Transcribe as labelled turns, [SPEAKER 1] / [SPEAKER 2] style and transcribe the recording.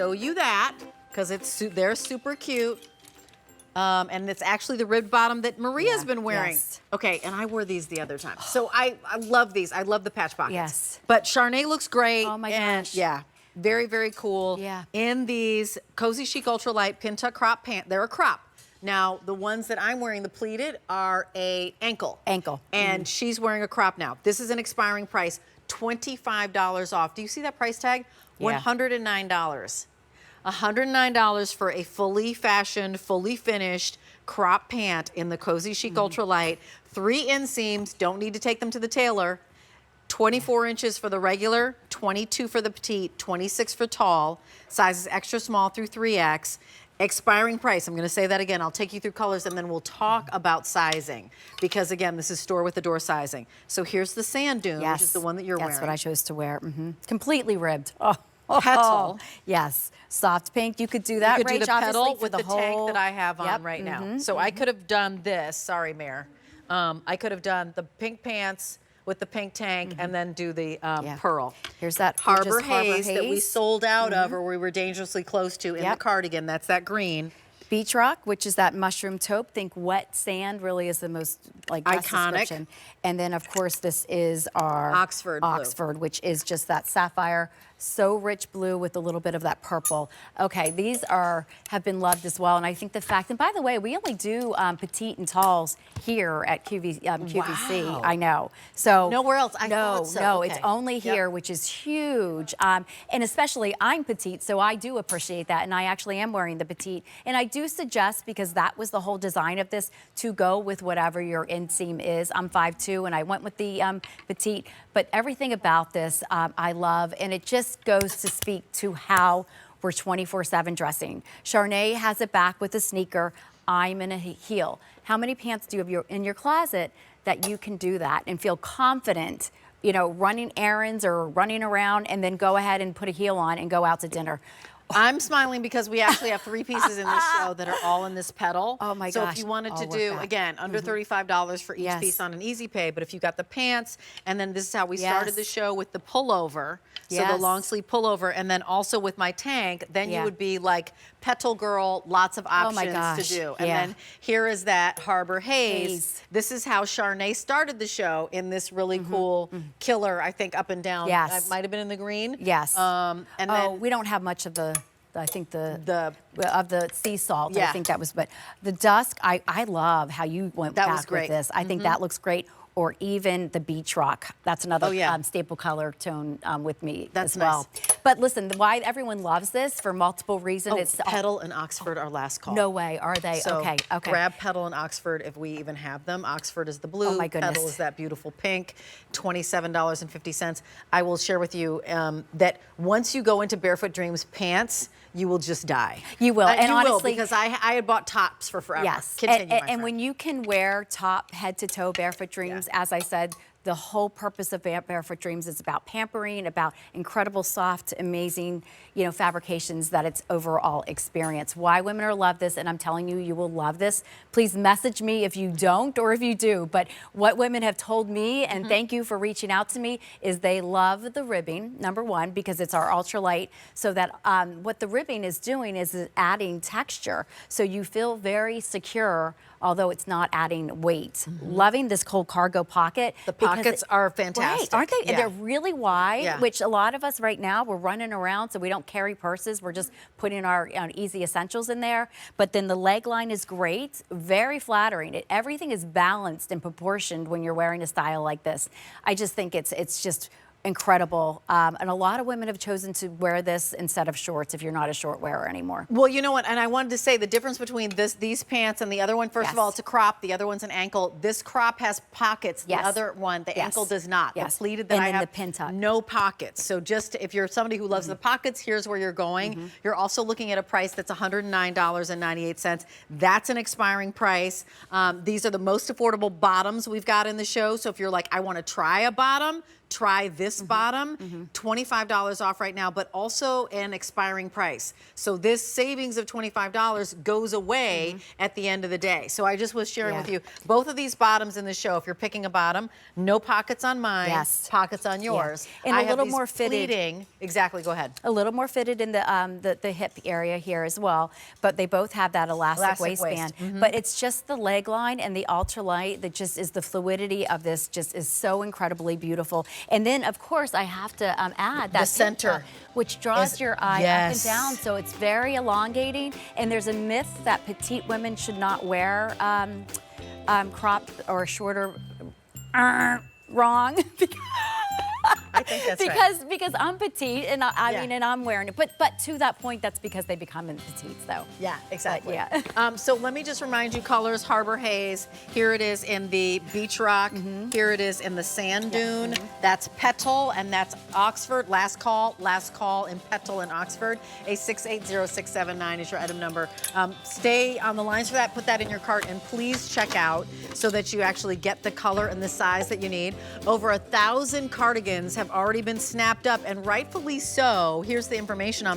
[SPEAKER 1] show you that because they're super cute. And it's actually the ribbed bottom that Maria's been wearing.
[SPEAKER 2] Yes.
[SPEAKER 1] Okay, and I wore these the other time. So I love these. I love the patch pockets.
[SPEAKER 2] Yes.
[SPEAKER 1] But Charnay looks great.
[SPEAKER 2] Oh my
[SPEAKER 1] and
[SPEAKER 2] gosh.
[SPEAKER 1] Yeah, very, very cool.
[SPEAKER 2] Yeah.
[SPEAKER 1] In these CozyChic Ultralight Pintuck crop pant, they're a crop. Now, the ones that I'm wearing, the pleated, are a ankle.
[SPEAKER 2] Ankle.
[SPEAKER 1] And she's wearing a crop now. This is an expiring price, $25 off. Do you see that price tag?
[SPEAKER 2] Yeah.
[SPEAKER 1] $109. $109 for a fully fashioned, fully finished crop pant in the CozyChic Ultralight. 3 inseams, don't need to take them to the tailor. 24 inches for the regular, 22 for the petite, 26 for tall. Sizes extra small through 3X. Expiring price, I'm gonna say that again. I'll take you through colors and then we'll talk about sizing. Because again, this is store with the door sizing. So here's the sand dune, which is the one that you're wearing.
[SPEAKER 2] That's what I chose to wear. Completely ribbed. Oh.
[SPEAKER 1] Petal.
[SPEAKER 2] Yes, soft pink. You could do that.
[SPEAKER 1] You could do the petal
[SPEAKER 2] obviously,
[SPEAKER 1] with the tank that I have on right now. So I could have done this. Sorry, Mare. I could have done the pink pants with the pink tank and then do the pearl.
[SPEAKER 2] Here's that
[SPEAKER 1] Harbor Haze that we sold out of, or we were dangerously close to in the cardigan. That's that green.
[SPEAKER 2] Beach rock, which is that mushroom taupe. Think wet sand really is the most like best
[SPEAKER 1] iconic.
[SPEAKER 2] Description. And then of course this is our
[SPEAKER 1] Oxford blue.
[SPEAKER 2] Which is just that sapphire, so rich blue with a little bit of that purple. Okay, these have been loved as well. And I think the fact, and by the way, we only do petite and talls here at QVC.
[SPEAKER 1] Wow.
[SPEAKER 2] I know. So
[SPEAKER 1] nowhere else.
[SPEAKER 2] No,
[SPEAKER 1] okay.
[SPEAKER 2] It's only here, which is huge. And especially I'm petite, so I do appreciate that. And I actually am wearing the petite. And I do suggest, because that was the whole design of this, to go with whatever your inseam is. I'm 5'2", and I went with the petite. But everything about this I love, and it just goes to speak to how we're 24/7 dressing. Charnay has it back with a sneaker. I'm in a heel. How many pants do you have in your closet that you can do that and feel confident, you know, running errands or running around, and then go ahead and put a heel on and go out to dinner?
[SPEAKER 1] I'm smiling because we actually have 3 pieces in this show that are all in this petal.
[SPEAKER 2] Oh my gosh.
[SPEAKER 1] So if you wanted to do, again, under $35 for each piece on an easy pay, but if you got the pants, and then this is how we started the show with the pullover, so the long sleeve pullover, and then also with my tank, then you would be like petal girl, lots of options to do. And then here is that Harbor Haze. This is how Charnay started the show in this really cool killer, I think, up and down.
[SPEAKER 2] Yes.
[SPEAKER 1] It might have been in the green.
[SPEAKER 2] Yes.
[SPEAKER 1] And then
[SPEAKER 2] we don't have much of the I think of the sea salt. I think that was, but the dusk, I love how you went back with this. I think that looks great. Or even the beach rock. That's another staple color tone with me as well.
[SPEAKER 1] Nice.
[SPEAKER 2] But listen, why everyone loves this for multiple reasons.
[SPEAKER 1] It's Petal and Oxford are last call.
[SPEAKER 2] No way, are they?
[SPEAKER 1] So
[SPEAKER 2] okay.
[SPEAKER 1] grab Petal and Oxford if we even have them. Oxford is the blue.
[SPEAKER 2] Oh my goodness.
[SPEAKER 1] Petal is that beautiful pink. $27.50. I will share with you that once you go into Barefoot Dreams pants, you will just die.
[SPEAKER 2] You will, and
[SPEAKER 1] you
[SPEAKER 2] honestly,
[SPEAKER 1] will, because I had bought tops for forever.
[SPEAKER 2] Yes,
[SPEAKER 1] Continue,
[SPEAKER 2] and when you can wear top head to toe Barefoot Dreams, as I said, the whole purpose of Barefoot Dreams is about pampering, about incredible, soft, amazing, you know, fabrications, that it's overall experience. Why women are love this, and I'm telling you, you will love this. Please message me if you don't or if you do. But what women have told me, and thank you for reaching out to me, is they love the ribbing, number one, because it's our ultralight. So that what the ribbing is doing is adding texture, so you feel very secure, although it's not adding weight. Loving this cold cargo pocket.
[SPEAKER 1] The pockets are fantastic.
[SPEAKER 2] Right, aren't they? And they're really wide, which a lot of us right now, we're running around, so we don't carry purses. We're just putting our easy essentials in there. But then the leg line is great, very flattering. Everything is balanced and proportioned when you're wearing a style like this. I just think it's just incredible. And a lot of women have chosen to wear this instead of shorts if you're not a short wearer anymore.
[SPEAKER 1] Well, you know what? And I wanted to say the difference between these pants and the other one, first of all, it's a crop. The other one's an ankle. This crop has pockets. The other one, the ankle does not. The pleated that I have,
[SPEAKER 2] the Pintuck,
[SPEAKER 1] no pockets. So just if you're somebody who loves the pockets, here's where you're going. You're also looking at a price that's $109.98. That's an expiring price. These are the most affordable bottoms we've got in the show. So if you're like, I want to try a bottom, try this bottom, $25 off right now, but also an expiring price. So this savings of $25 goes away at the end of the day. So I just was sharing with you both of these bottoms in the show. If you're picking a bottom, no pockets on mine,
[SPEAKER 2] Yes.
[SPEAKER 1] pockets on yours.
[SPEAKER 2] And
[SPEAKER 1] I
[SPEAKER 2] a
[SPEAKER 1] have
[SPEAKER 2] little
[SPEAKER 1] these
[SPEAKER 2] more fitted.
[SPEAKER 1] pleating. Exactly, go ahead.
[SPEAKER 2] A little more fitted in the hip area here as well, but they both have that elastic waistband. But it's just the leg line and the ultralight that just is the fluidity of this just is so incredibly beautiful. And then of course I have to add that
[SPEAKER 1] center
[SPEAKER 2] Pintuck, which draws your eye up and down, so it's very elongating. And there's a myth that petite women should not wear cropped or shorter. Wrong.
[SPEAKER 1] I think that's
[SPEAKER 2] because I'm petite and I mean, and I'm wearing it. But to that point, that's because they become petites, though.
[SPEAKER 1] Yeah, exactly.
[SPEAKER 2] But, yeah.
[SPEAKER 1] So let me just remind you, colors: Harbor Haze. Here it is in the Beach Rock. Here it is in the Sand Dune. That's Petal, and that's Oxford. Last call in Petal and Oxford. A680679 is your item number. Stay on the lines for that. Put that in your cart, and please check out so that you actually get the color and the size that you need. Over 1,000 cardigans have already been snapped up, and rightfully so. Here's the information on